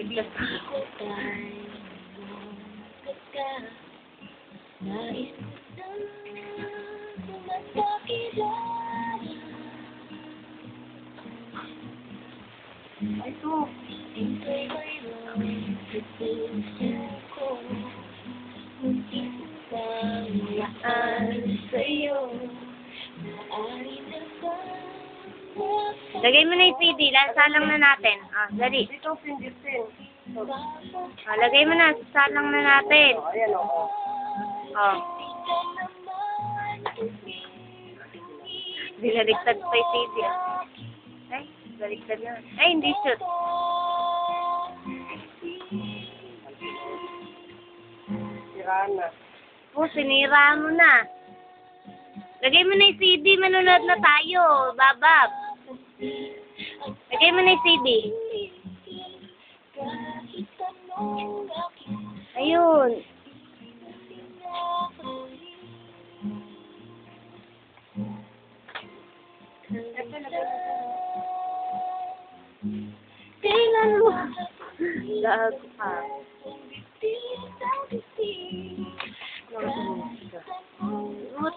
biglas. Nais ko magpakilala. Ito. Ito'y mayroon sa puso ko. Muntik pang laan sa'yo. Maaari na ba Lagay mo na yung CD. Salang na natin. Ah, dali. Ito, pindisin. Ah, lagay mo na. Salang na natin. Ayan o. Oh. Binaligtad pa yung CD. Ay, baliktad na. Ay, hindi shoot. Siraan na. Oh, sinira mo na. Lagay mo na yung CD. Manunod na tayo. Babab. Lagay mo na yung CD. Ayun. Tingnan mo. Gago ka. Ang bitin ng bitin. What?